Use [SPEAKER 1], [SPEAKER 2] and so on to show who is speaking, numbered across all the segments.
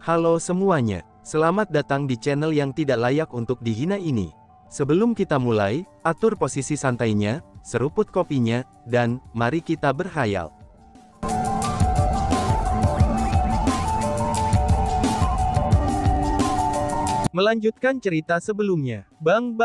[SPEAKER 1] Halo semuanya, selamat datang di channel yang tidak layak untuk dihina ini. Sebelum kita mulai, atur posisi santainya, seruput kopinya, dan mari kita berkhayal. Melanjutkan cerita sebelumnya. Bang,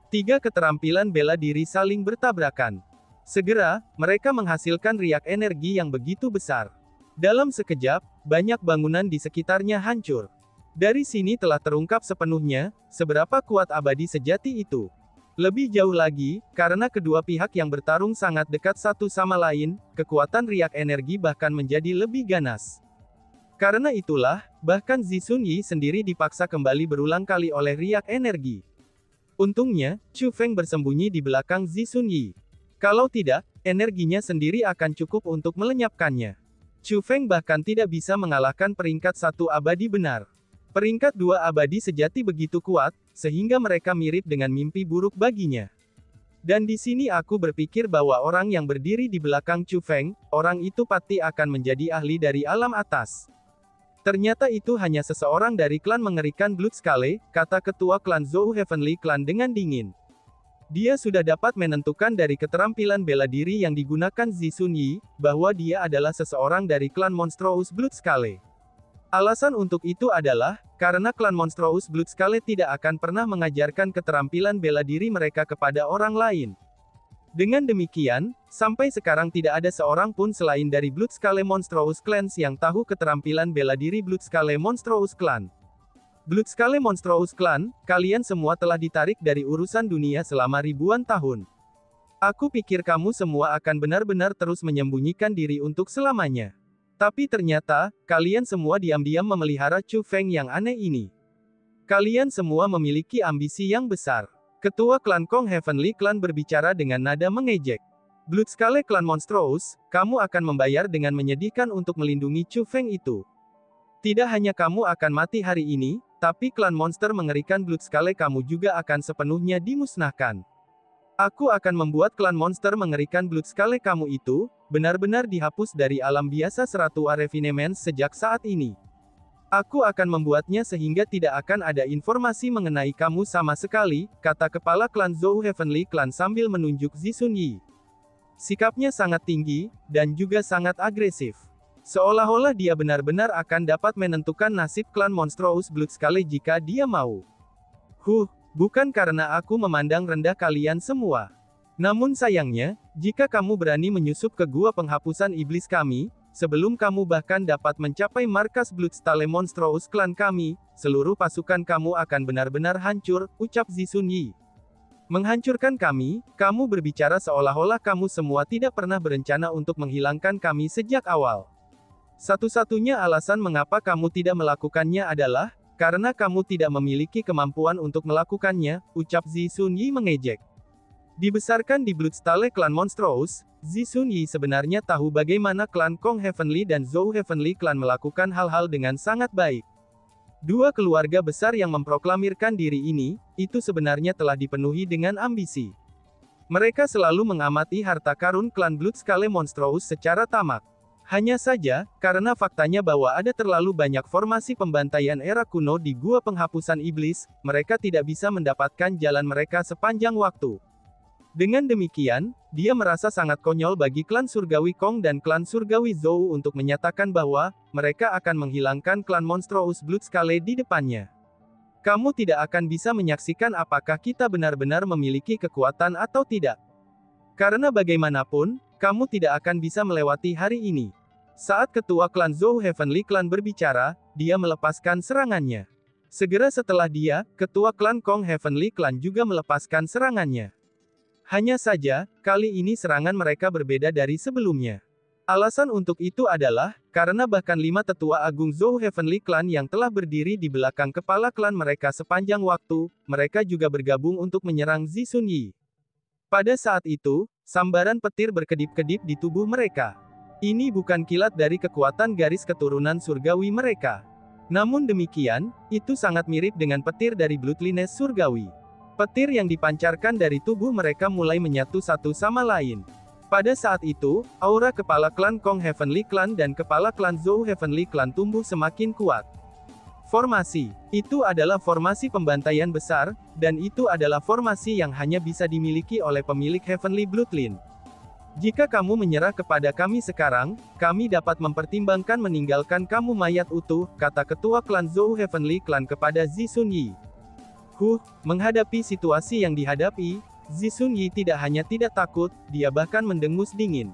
[SPEAKER 1] tiga keterampilan bela diri saling bertabrakan. Segera, mereka menghasilkan riak energi yang begitu besar. Dalam sekejap, banyak bangunan di sekitarnya hancur. Dari sini telah terungkap sepenuhnya, seberapa kuat abadi sejati itu. Lebih jauh lagi, karena kedua pihak yang bertarung sangat dekat satu sama lain, kekuatan riak energi bahkan menjadi lebih ganas. Karena itulah, bahkan Zi Xunyi sendiri dipaksa kembali berulang kali oleh riak energi. Untungnya, Chu Feng bersembunyi di belakang Zi Xunyi. Kalau tidak, energinya sendiri akan cukup untuk melenyapkannya. Chu Feng bahkan tidak bisa mengalahkan peringkat 1 abadi benar. Peringkat 2 abadi sejati begitu kuat, sehingga mereka mirip dengan mimpi buruk baginya. Dan di sini aku berpikir bahwa orang yang berdiri di belakang Chu Feng, orang itu pasti akan menjadi ahli dari alam atas. Ternyata itu hanya seseorang dari klan mengerikan Bloodskale, kata ketua klan Zhou Heavenly Clan dengan dingin. Dia sudah dapat menentukan dari keterampilan bela diri yang digunakan Zi Xunyi, bahwa dia adalah seseorang dari klan Monstrous Bloodskale. Alasan untuk itu adalah, karena klan Monstrous Bloodskale tidak akan pernah mengajarkan keterampilan bela diri mereka kepada orang lain. Dengan demikian, sampai sekarang tidak ada seorang pun selain dari Bloodskale Monstrous Clans yang tahu keterampilan bela diri Bloodskale Monstrous Clan. Bloodskale Monstrous Clan, kalian semua telah ditarik dari urusan dunia selama ribuan tahun. Aku pikir kamu semua akan benar-benar terus menyembunyikan diri untuk selamanya. Tapi ternyata, kalian semua diam-diam memelihara Chu Feng yang aneh ini. Kalian semua memiliki ambisi yang besar. Ketua klan Kong Heavenly Clan berbicara dengan nada mengejek. Bloodskale Clan Monstrous, kamu akan membayar dengan menyedihkan untuk melindungi Chu Feng itu. Tidak hanya kamu akan mati hari ini, tapi klan monster mengerikan Bloodskale kamu juga akan sepenuhnya dimusnahkan. Aku akan membuat klan monster mengerikan Bloodskale kamu itu, benar-benar dihapus dari alam biasa Seratua Refinements sejak saat ini. Aku akan membuatnya sehingga tidak akan ada informasi mengenai kamu sama sekali, kata kepala klan Zhou Heavenly Clan sambil menunjuk Zi Xunyi. Sikapnya sangat tinggi, dan juga sangat agresif. Seolah-olah dia benar-benar akan dapat menentukan nasib klan Monstrous Bloodskale jika dia mau. Bukan karena aku memandang rendah kalian semua. Namun sayangnya, jika kamu berani menyusup ke gua penghapusan iblis kami, sebelum kamu bahkan dapat mencapai markas Bloodskale Monstrous Clan kami, seluruh pasukan kamu akan benar-benar hancur, ucap Zi Xunyi. Menghancurkan kami, kamu berbicara seolah-olah kamu semua tidak pernah berencana untuk menghilangkan kami sejak awal. Satu-satunya alasan mengapa kamu tidak melakukannya adalah, karena kamu tidak memiliki kemampuan untuk melakukannya, ucap Zi Xunyi mengejek. Dibesarkan di Bloodskale Clan Monstrous, Zi Xunyi sebenarnya tahu bagaimana klan Kong Heavenly dan Zhou Heavenly Clan melakukan hal-hal dengan sangat baik. Dua keluarga besar yang memproklamirkan diri ini, itu sebenarnya telah dipenuhi dengan ambisi. Mereka selalu mengamati harta karun klan Bloodskale Monstrous secara tamak. Hanya saja, karena faktanya bahwa ada terlalu banyak formasi pembantaian era kuno di gua penghapusan iblis, mereka tidak bisa mendapatkan jalan mereka sepanjang waktu. Dengan demikian, dia merasa sangat konyol bagi klan Surgawi Kong dan klan Surgawi Zhou untuk menyatakan bahwa, mereka akan menghilangkan klan Monstrous Bloodskale di depannya. Kamu tidak akan bisa menyaksikan apakah kita benar-benar memiliki kekuatan atau tidak. Karena bagaimanapun, kamu tidak akan bisa melewati hari ini. Saat ketua klan Zhou Heavenly Clan berbicara, dia melepaskan serangannya. Segera setelah dia, ketua klan Kong Heavenly Clan juga melepaskan serangannya. Hanya saja, kali ini serangan mereka berbeda dari sebelumnya. Alasan untuk itu adalah, karena bahkan 5 tetua agung Zhou Heavenly Clan yang telah berdiri di belakang kepala klan mereka sepanjang waktu, mereka juga bergabung untuk menyerang Zi Xunyi. Pada saat itu, sambaran petir berkedip-kedip di tubuh mereka. Ini bukan kilat dari kekuatan garis keturunan surgawi mereka. Namun demikian, itu sangat mirip dengan petir dari Bloodliness surgawi. Petir yang dipancarkan dari tubuh mereka mulai menyatu satu sama lain. Pada saat itu, aura kepala klan Kong Heavenly Clan dan kepala klan Zhou Heavenly Clan tumbuh semakin kuat. Formasi. Itu adalah formasi pembantaian besar, dan itu adalah formasi yang hanya bisa dimiliki oleh pemilik Heavenly Bloodline. Jika kamu menyerah kepada kami sekarang, kami dapat mempertimbangkan meninggalkan kamu mayat utuh, kata ketua klan Zhou Heavenly Clan kepada Zi Xunyi. Menghadapi situasi yang dihadapi, Zi Xunyi tidak hanya tidak takut, dia bahkan mendengus dingin.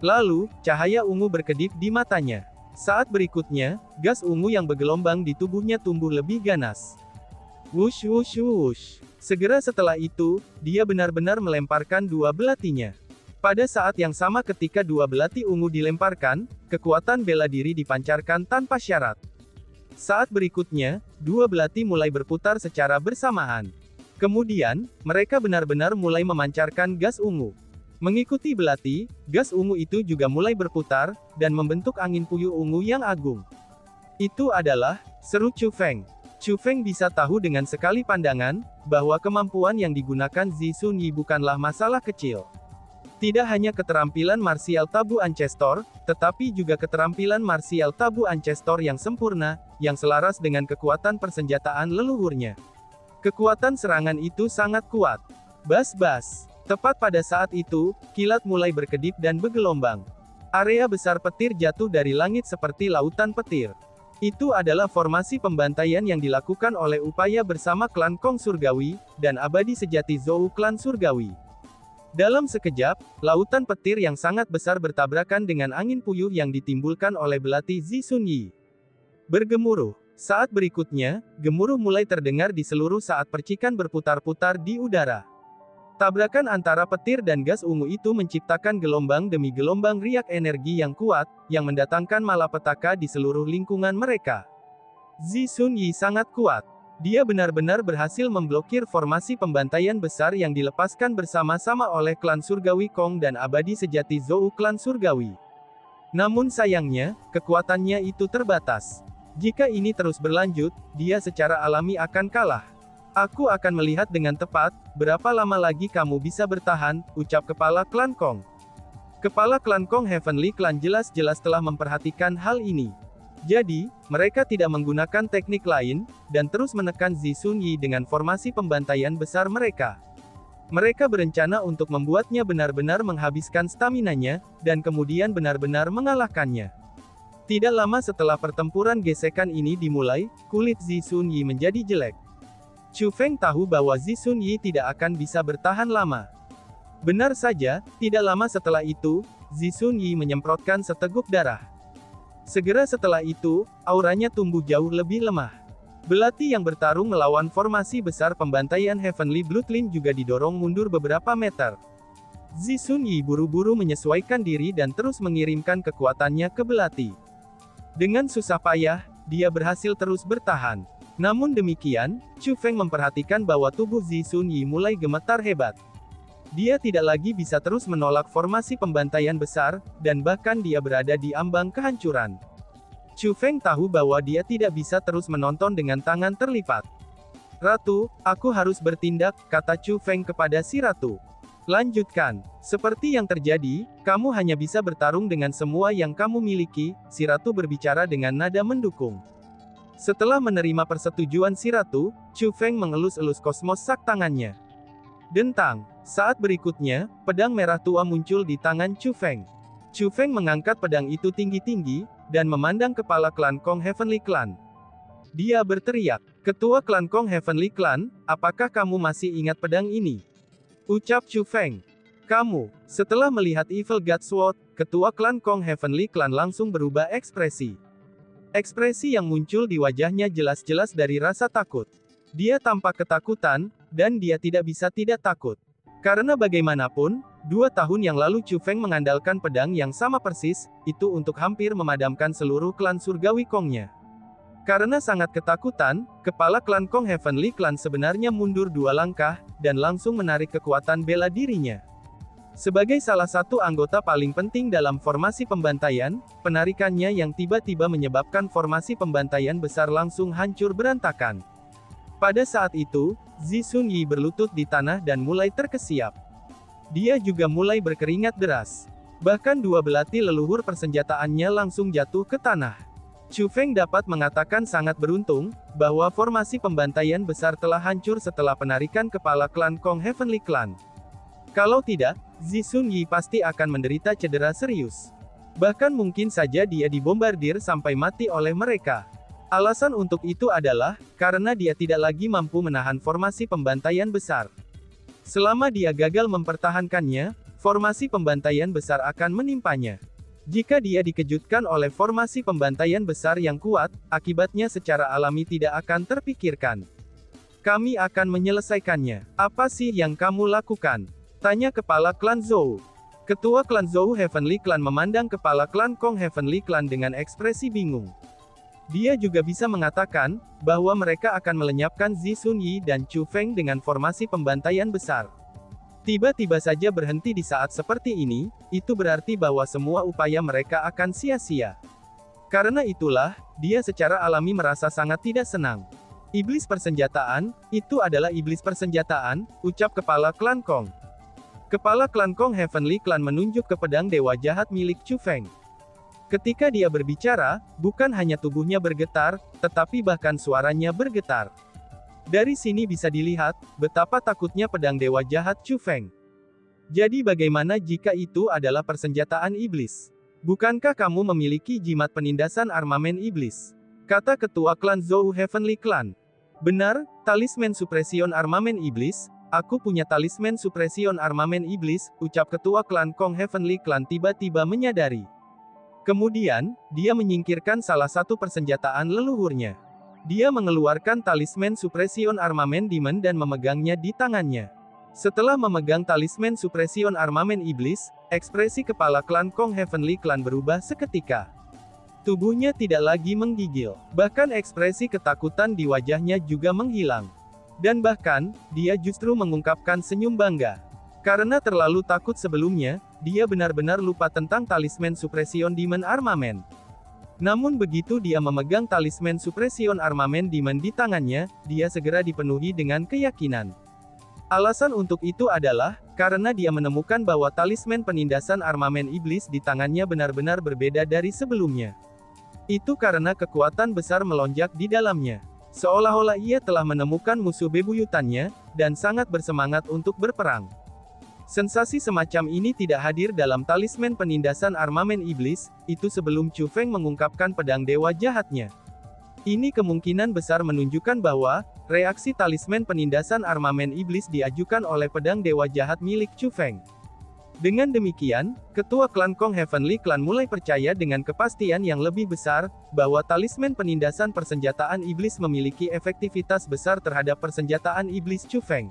[SPEAKER 1] Lalu, cahaya ungu berkedip di matanya. Saat berikutnya, gas ungu yang bergelombang di tubuhnya tumbuh lebih ganas. Wush wush wush. Segera setelah itu, dia benar-benar melemparkan dua belatinya. Pada saat yang sama ketika dua belati ungu dilemparkan, kekuatan bela diri dipancarkan tanpa syarat. Saat berikutnya, dua belati mulai berputar secara bersamaan. Kemudian, mereka benar-benar mulai memancarkan gas ungu. Mengikuti belati, gas ungu itu juga mulai berputar, dan membentuk angin puyuh ungu yang agung. Itu adalah, seru Chu Feng. Chu Feng bisa tahu dengan sekali pandangan, bahwa kemampuan yang digunakan Zi Xunyi bukanlah masalah kecil. Tidak hanya keterampilan martial tabu Ancestor, tetapi juga keterampilan martial tabu Ancestor yang sempurna, yang selaras dengan kekuatan persenjataan leluhurnya. Kekuatan serangan itu sangat kuat. Bas-bas. Tepat pada saat itu, kilat mulai berkedip dan bergelombang. Area besar petir jatuh dari langit seperti lautan petir. Itu adalah formasi pembantaian yang dilakukan oleh upaya bersama klan Kong Surgawi, dan abadi sejati Zhou klan Surgawi. Dalam sekejap, lautan petir yang sangat besar bertabrakan dengan angin puyuh yang ditimbulkan oleh belati Zi Xunyi. Bergemuruh. Saat berikutnya, gemuruh mulai terdengar di seluruh saat percikan berputar-putar di udara. Tabrakan antara petir dan gas ungu itu menciptakan gelombang demi gelombang riak energi yang kuat, yang mendatangkan malapetaka di seluruh lingkungan mereka. Zi Xunyi sangat kuat. Dia benar-benar berhasil memblokir formasi pembantaian besar yang dilepaskan bersama-sama oleh klan Surgawi Kong dan abadi sejati Zhou klan Surgawi. Namun sayangnya, kekuatannya itu terbatas. Jika ini terus berlanjut, dia secara alami akan kalah. Aku akan melihat dengan tepat, berapa lama lagi kamu bisa bertahan, ucap kepala klan Kong. Kepala klan Kong Heavenly Clan jelas-jelas telah memperhatikan hal ini. Jadi, mereka tidak menggunakan teknik lain, dan terus menekan Zi Xunyi dengan formasi pembantaian besar mereka. Mereka berencana untuk membuatnya benar-benar menghabiskan staminanya, dan kemudian benar-benar mengalahkannya. Tidak lama setelah pertempuran gesekan ini dimulai, kulit Zi Xunyi menjadi jelek. Chu Feng tahu bahwa Zi Xunyi tidak akan bisa bertahan lama. Benar saja, tidak lama setelah itu, Zi Xunyi menyemprotkan seteguk darah. Segera setelah itu, auranya tumbuh jauh lebih lemah. Belati yang bertarung melawan formasi besar pembantaian Heavenly Bloodline juga didorong mundur beberapa meter. Zi Xunyi buru-buru menyesuaikan diri dan terus mengirimkan kekuatannya ke belati. Dengan susah payah, dia berhasil terus bertahan. Namun demikian, Chu Feng memperhatikan bahwa tubuh Zi Xunyi mulai gemetar hebat. Dia tidak lagi bisa terus menolak formasi pembantaian besar, dan bahkan dia berada di ambang kehancuran. Chu Feng tahu bahwa dia tidak bisa terus menonton dengan tangan terlipat. Ratu, aku harus bertindak, kata Chu Feng kepada si ratu. Lanjutkan. Seperti yang terjadi, kamu hanya bisa bertarung dengan semua yang kamu miliki, si ratu berbicara dengan nada mendukung. Setelah menerima persetujuan si ratu, Chu Feng mengelus-elus kosmos sak tangannya. Dentang. Saat berikutnya, pedang merah tua muncul di tangan Chu Feng. Chu Feng mengangkat pedang itu tinggi-tinggi, dan memandang kepala klan Kong Heavenly Clan. Dia berteriak, "Ketua klan Kong Heavenly Clan, apakah kamu masih ingat pedang ini?" Ucap Chu Feng. Kamu. Setelah melihat Evil God Sword, ketua klan Kong Heavenly Clan langsung berubah ekspresi. Ekspresi yang muncul di wajahnya jelas-jelas dari rasa takut. Dia tampak ketakutan, dan dia tidak bisa tidak takut. Karena bagaimanapun, 2 tahun yang lalu Chu Feng mengandalkan pedang yang sama persis, itu untuk hampir memadamkan seluruh klan surgawi Kongnya. Karena sangat ketakutan, kepala klan Kong Heavenly Clan sebenarnya mundur 2 langkah, dan langsung menarik kekuatan bela dirinya. Sebagai salah satu anggota paling penting dalam formasi pembantaian, penarikannya yang tiba-tiba menyebabkan formasi pembantaian besar langsung hancur berantakan. Pada saat itu, Zi Xunyi berlutut di tanah dan mulai terkesiap. Dia juga mulai berkeringat deras. Bahkan 2 belati leluhur persenjataannya langsung jatuh ke tanah. Chu Feng dapat mengatakan sangat beruntung, bahwa formasi pembantaian besar telah hancur setelah penarikan kepala klan Kong Heavenly Clan. Kalau tidak, Zisun Yi pasti akan menderita cedera serius. Bahkan mungkin saja dia dibombardir sampai mati oleh mereka. Alasan untuk itu adalah, karena dia tidak lagi mampu menahan formasi pembantaian besar. Selama dia gagal mempertahankannya, formasi pembantaian besar akan menimpanya. Jika dia dikejutkan oleh formasi pembantaian besar yang kuat, akibatnya secara alami tidak akan terpikirkan. Kami akan menyelesaikannya. Apa sih yang kamu lakukan? Tanya kepala klan Zhou. Ketua klan Zhou Heavenly Clan memandang kepala klan Kong Heavenly Clan dengan ekspresi bingung. Dia juga bisa mengatakan, bahwa mereka akan melenyapkan Zisun Yi dan Chu Feng dengan formasi pembantaian besar. Tiba-tiba saja berhenti di saat seperti ini, itu berarti bahwa semua upaya mereka akan sia-sia. Karena itulah, dia secara alami merasa sangat tidak senang. Iblis persenjataan, itu adalah iblis persenjataan, ucap kepala klan Kong. Kepala klan Kong Heavenly Clan menunjuk ke pedang dewa jahat milik Chu Feng. Ketika dia berbicara, bukan hanya tubuhnya bergetar, tetapi bahkan suaranya bergetar. Dari sini bisa dilihat, betapa takutnya pedang dewa jahat Chu Feng. Jadi bagaimana jika itu adalah persenjataan iblis? Bukankah kamu memiliki jimat penindasan armamen iblis? Kata ketua klan Zhou Heavenly Clan. Benar, talisman supresion armamen iblis, aku punya talisman supresion armamen iblis, ucap ketua klan Kong Heavenly Clan tiba-tiba menyadari. Kemudian, dia menyingkirkan salah satu persenjataan leluhurnya. Dia mengeluarkan talisman supresion armamen demon dan memegangnya di tangannya. Setelah memegang talisman supresion armamen iblis, ekspresi kepala klan Kong Heavenly Clan berubah seketika. Tubuhnya tidak lagi menggigil, bahkan ekspresi ketakutan di wajahnya juga menghilang. Dan bahkan, dia justru mengungkapkan senyum bangga. Karena terlalu takut sebelumnya, dia benar-benar lupa tentang talisman supresion demon armamen. Namun begitu dia memegang talisman supresion armamen demon di tangannya, dia segera dipenuhi dengan keyakinan. Alasan untuk itu adalah, karena dia menemukan bahwa talisman penindasan armamen iblis di tangannya benar-benar berbeda dari sebelumnya. Itu karena kekuatan besar melonjak di dalamnya. Seolah-olah ia telah menemukan musuh bebuyutannya, dan sangat bersemangat untuk berperang. Sensasi semacam ini tidak hadir dalam talisman penindasan armamen iblis, itu sebelum Chu Feng mengungkapkan pedang dewa jahatnya. Ini kemungkinan besar menunjukkan bahwa, reaksi talisman penindasan armamen iblis diajukan oleh pedang dewa jahat milik Chu Feng. Dengan demikian, ketua klan Kong Heavenly Clan mulai percaya dengan kepastian yang lebih besar, bahwa talisman penindasan persenjataan iblis memiliki efektivitas besar terhadap persenjataan iblis Chu Feng.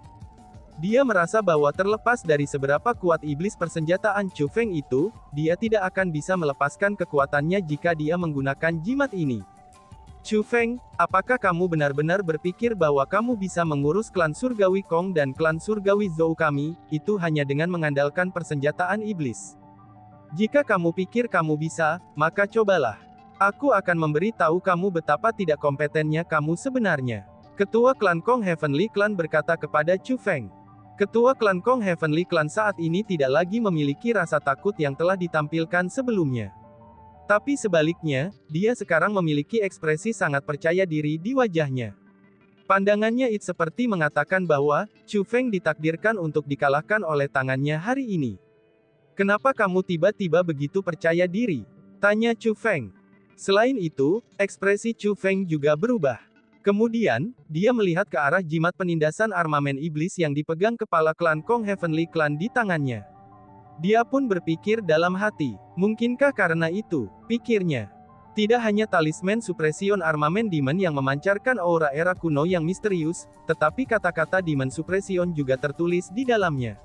[SPEAKER 1] Dia merasa bahwa terlepas dari seberapa kuat iblis persenjataan Chu Feng itu, dia tidak akan bisa melepaskan kekuatannya jika dia menggunakan jimat ini. Chu Feng, apakah kamu benar-benar berpikir bahwa kamu bisa mengurus klan surgawi Kong dan klan surgawi Zhou kami, itu hanya dengan mengandalkan persenjataan iblis? Jika kamu pikir kamu bisa, maka cobalah. Aku akan memberi tahu kamu betapa tidak kompetennya kamu sebenarnya. Ketua klan Kong Heavenly Clan berkata kepada Chu Feng. Ketua klan Kong Heavenly Clan saat ini tidak lagi memiliki rasa takut yang telah ditampilkan sebelumnya. Tapi sebaliknya, dia sekarang memiliki ekspresi sangat percaya diri di wajahnya. Pandangannya itu seperti mengatakan bahwa, Chu Feng ditakdirkan untuk dikalahkan oleh tangannya hari ini. Kenapa kamu tiba-tiba begitu percaya diri? Tanya Chu Feng. Selain itu, ekspresi Chu Feng juga berubah. Kemudian, dia melihat ke arah jimat penindasan armamen iblis yang dipegang kepala klan Kong Heavenly Clan di tangannya. Dia pun berpikir dalam hati, mungkinkah karena itu, pikirnya. Tidak hanya talisman supresion armamen demon yang memancarkan aura era kuno yang misterius, tetapi kata-kata demon supresion juga tertulis di dalamnya.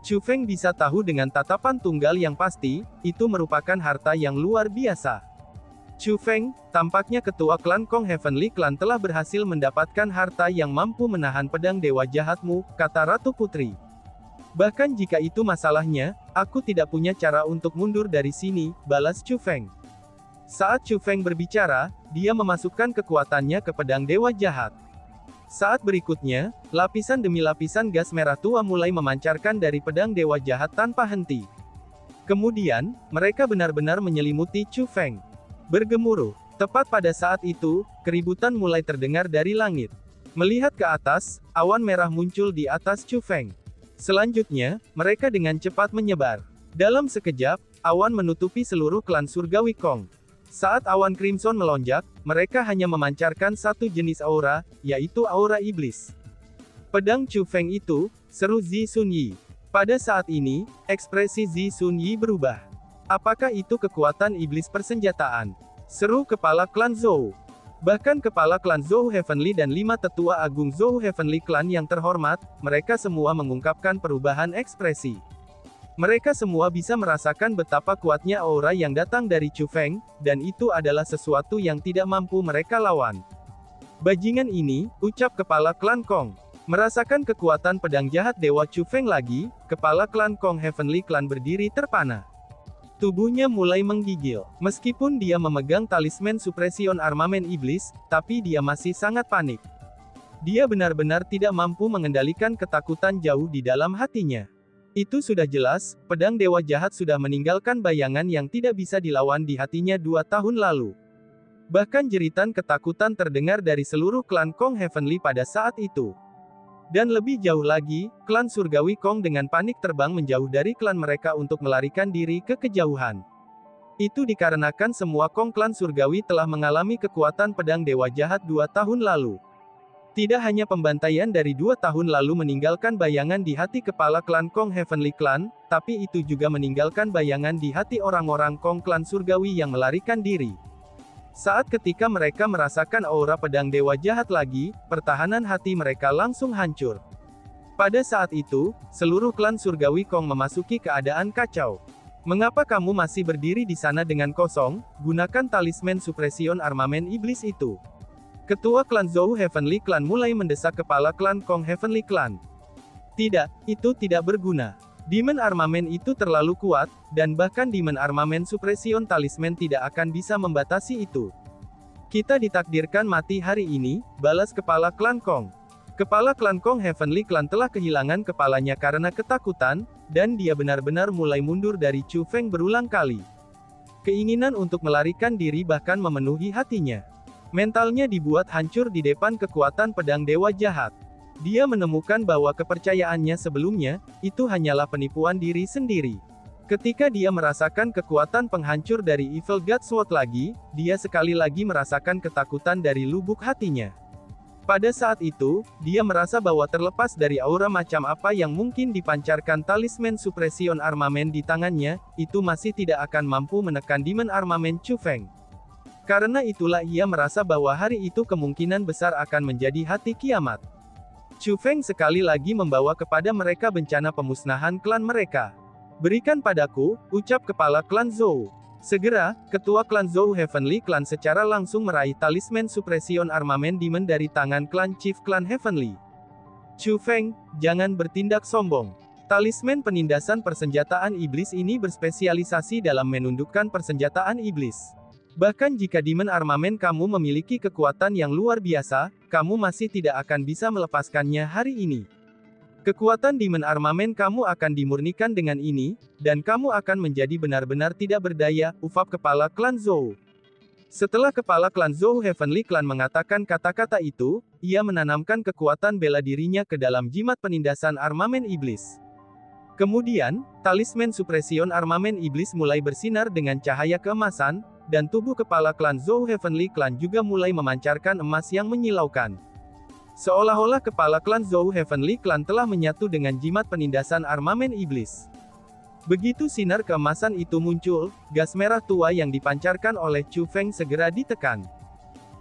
[SPEAKER 1] Chu Feng bisa tahu dengan tatapan tunggal yang pasti, itu merupakan harta yang luar biasa. Chu Feng, tampaknya ketua klan Kong Heavenly Clan telah berhasil mendapatkan harta yang mampu menahan pedang dewa jahatmu, kata Ratu Putri. Bahkan jika itu masalahnya, aku tidak punya cara untuk mundur dari sini, balas Chu Feng. Saat Chu Feng berbicara, dia memasukkan kekuatannya ke pedang dewa jahat. Saat berikutnya, lapisan demi lapisan gas merah tua mulai memancarkan dari pedang dewa jahat tanpa henti. Kemudian, mereka benar-benar menyelimuti Chu Feng. Bergemuruh, Tepat pada saat itu, keributan mulai terdengar dari langit. Melihat ke atas, awan merah muncul di atas Chu Feng. Selanjutnya, mereka dengan cepat menyebar. Dalam sekejap, awan menutupi seluruh klan surgawi Kong. Saat awan Crimson melonjak, mereka hanya memancarkan satu jenis aura, yaitu aura iblis. Pedang Chu Feng itu, seru Zi Sunyi. Pada saat ini, ekspresi Zi Sunyi berubah. Apakah itu kekuatan iblis persenjataan? Seru kepala klan Zhou. Bahkan kepala klan Zhou Heavenly dan 5 tetua agung Zhou Heavenly Clan yang terhormat, mereka semua mengungkapkan perubahan ekspresi. Mereka semua bisa merasakan betapa kuatnya aura yang datang dari Chu Feng, dan itu adalah sesuatu yang tidak mampu mereka lawan. Bajingan ini, ucap kepala klan Kong. Merasakan kekuatan pedang jahat Dewa Chu Feng lagi, kepala klan Kong Heavenly Clan berdiri terpana. Tubuhnya mulai menggigil. Meskipun dia memegang talisman supresion armamen iblis, tapi dia masih sangat panik. Dia benar-benar tidak mampu mengendalikan ketakutan jauh di dalam hatinya. Itu sudah jelas, pedang dewa jahat sudah meninggalkan bayangan yang tidak bisa dilawan di hatinya 2 tahun lalu. Bahkan jeritan ketakutan terdengar dari seluruh klan Kong Heavenly pada saat itu. Dan lebih jauh lagi, klan surgawi Kong dengan panik terbang menjauh dari klan mereka untuk melarikan diri ke kejauhan. Itu dikarenakan semua Kong klan surgawi telah mengalami kekuatan pedang dewa jahat 2 tahun lalu. Tidak hanya pembantaian dari 2 tahun lalu meninggalkan bayangan di hati kepala klan Kong Heavenly Clan, tapi itu juga meninggalkan bayangan di hati orang-orang Kong klan surgawi yang melarikan diri. Saat ketika mereka merasakan aura pedang dewa jahat lagi, pertahanan hati mereka langsung hancur. Pada saat itu, seluruh klan surgawi Kong memasuki keadaan kacau. Mengapa kamu masih berdiri di sana dengan kosong? Gunakan talisman supresion armamen iblis itu. Ketua klan Zhou Heavenly Clan mulai mendesak kepala klan Kong Heavenly Clan. Tidak, itu tidak berguna. Demon armamen itu terlalu kuat, dan bahkan demon armamen supresion talisman tidak akan bisa membatasi itu. Kita ditakdirkan mati hari ini, balas kepala klan Kong. Kepala klan Kong Heavenly Clan telah kehilangan kepalanya karena ketakutan, dan dia benar-benar mulai mundur dari Chu Feng berulang kali. Keinginan untuk melarikan diri bahkan memenuhi hatinya. Mentalnya dibuat hancur di depan kekuatan pedang dewa jahat. Dia menemukan bahwa kepercayaannya sebelumnya, itu hanyalah penipuan diri sendiri. Ketika dia merasakan kekuatan penghancur dari Evil God Sword lagi, dia sekali lagi merasakan ketakutan dari lubuk hatinya. Pada saat itu, dia merasa bahwa terlepas dari aura macam apa yang mungkin dipancarkan talisman supresion armamen di tangannya, itu masih tidak akan mampu menekan demon armamen Chu Feng. Karena itulah ia merasa bahwa hari itu kemungkinan besar akan menjadi hati kiamat. Chu Feng sekali lagi membawa kepada mereka bencana pemusnahan klan mereka. Berikan padaku, ucap kepala klan Zhou. Segera, ketua klan Zhou Heavenly Clan secara langsung meraih talisman supresion armamen demon dari tangan klan Chief Clan Heavenly. Chu Feng, jangan bertindak sombong. Talisman penindasan persenjataan iblis ini berspesialisasi dalam menundukkan persenjataan iblis. Bahkan jika demon armamen kamu memiliki kekuatan yang luar biasa, kamu masih tidak akan bisa melepaskannya hari ini. Kekuatan demon armamen kamu akan dimurnikan dengan ini, dan kamu akan menjadi benar-benar tidak berdaya, ufap kepala klan Zhou. Setelah kepala klan Zhou Heavenly Clan mengatakan kata-kata itu, ia menanamkan kekuatan bela dirinya ke dalam jimat penindasan armamen iblis. Kemudian, talisman supresion armamen iblis mulai bersinar dengan cahaya keemasan, dan tubuh kepala klan Zhou Heavenly Clan juga mulai memancarkan emas yang menyilaukan. Seolah-olah kepala klan Zhou Heavenly Clan telah menyatu dengan jimat penindasan armamen iblis. Begitu sinar keemasan itu muncul, gas merah tua yang dipancarkan oleh Chu Feng segera ditekan.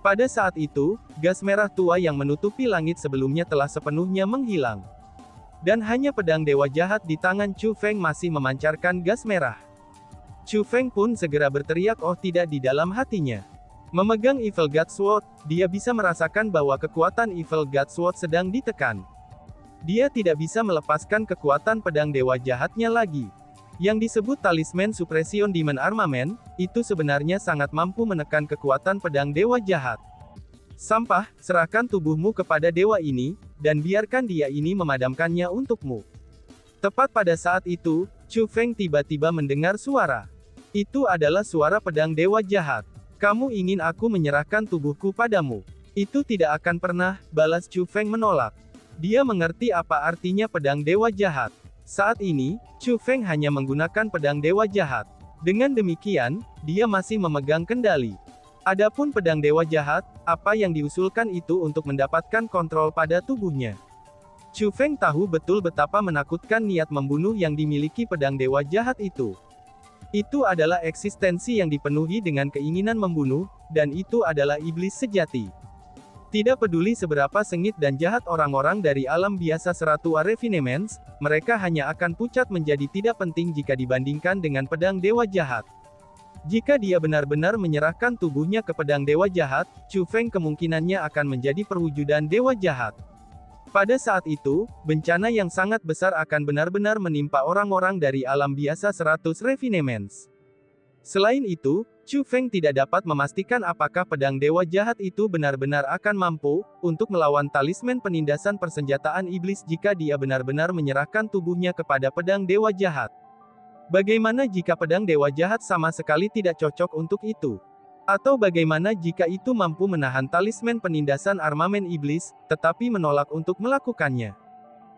[SPEAKER 1] Pada saat itu, gas merah tua yang menutupi langit sebelumnya telah sepenuhnya menghilang. Dan hanya pedang dewa jahat di tangan Chu Feng masih memancarkan gas merah. Chu Feng pun segera berteriak oh tidak di dalam hatinya. Memegang Evil God Sword, dia bisa merasakan bahwa kekuatan Evil God Sword sedang ditekan. Dia tidak bisa melepaskan kekuatan pedang dewa jahatnya lagi. Yang disebut talisman supresion demon armamen, itu sebenarnya sangat mampu menekan kekuatan pedang dewa jahat. Sampah, serahkan tubuhmu kepada dewa ini, dan biarkan dia ini memadamkannya untukmu. Tepat pada saat itu, Chu Feng tiba-tiba mendengar suara. Itu adalah suara pedang dewa jahat. Kamu ingin aku menyerahkan tubuhku padamu? Itu tidak akan pernah, balas Chu Feng menolak. Dia mengerti apa artinya pedang dewa jahat. Saat ini, Chu Feng hanya menggunakan pedang dewa jahat. Dengan demikian, dia masih memegang kendali. Adapun pedang dewa jahat, apa yang diusulkan itu untuk mendapatkan kontrol pada tubuhnya. Chu Feng tahu betul betapa menakutkan niat membunuh yang dimiliki pedang dewa jahat itu. Itu adalah eksistensi yang dipenuhi dengan keinginan membunuh, dan itu adalah iblis sejati. Tidak peduli seberapa sengit dan jahat orang-orang dari alam biasa Seratua Refinements, mereka hanya akan pucat menjadi tidak penting jika dibandingkan dengan pedang dewa jahat. Jika dia benar-benar menyerahkan tubuhnya ke pedang dewa jahat, Chu Feng kemungkinannya akan menjadi perwujudan dewa jahat. Pada saat itu, bencana yang sangat besar akan benar-benar menimpa orang-orang dari alam biasa 100 Refinements. Selain itu, Chu Feng tidak dapat memastikan apakah pedang dewa jahat itu benar-benar akan mampu untuk melawan talisman penindasan persenjataan iblis jika dia benar-benar menyerahkan tubuhnya kepada pedang dewa jahat. Bagaimana jika pedang dewa jahat sama sekali tidak cocok untuk itu? Atau bagaimana jika itu mampu menahan talisman penindasan armamen iblis, tetapi menolak untuk melakukannya?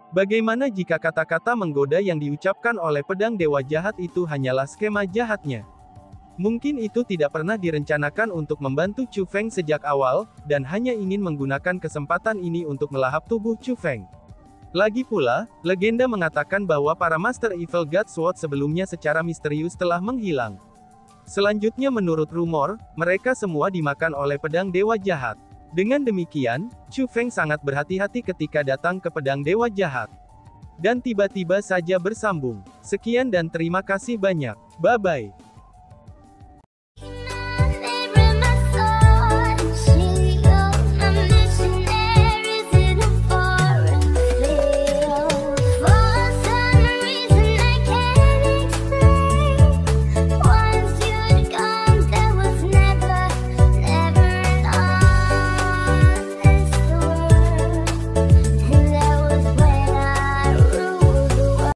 [SPEAKER 1] Bagaimana jika kata-kata menggoda yang diucapkan oleh pedang dewa jahat itu hanyalah skema jahatnya? Mungkin itu tidak pernah direncanakan untuk membantu Chu Feng sejak awal, dan hanya ingin menggunakan kesempatan ini untuk melahap tubuh Chu Feng. Lagi pula, legenda mengatakan bahwa para Master Evil God Sword sebelumnya secara misterius telah menghilang. Selanjutnya menurut rumor, mereka semua dimakan oleh pedang dewa jahat. Dengan demikian, Chu Feng sangat berhati-hati ketika datang ke pedang dewa jahat. Dan tiba-tiba saja bersambung. Sekian dan terima kasih banyak. Bye-bye.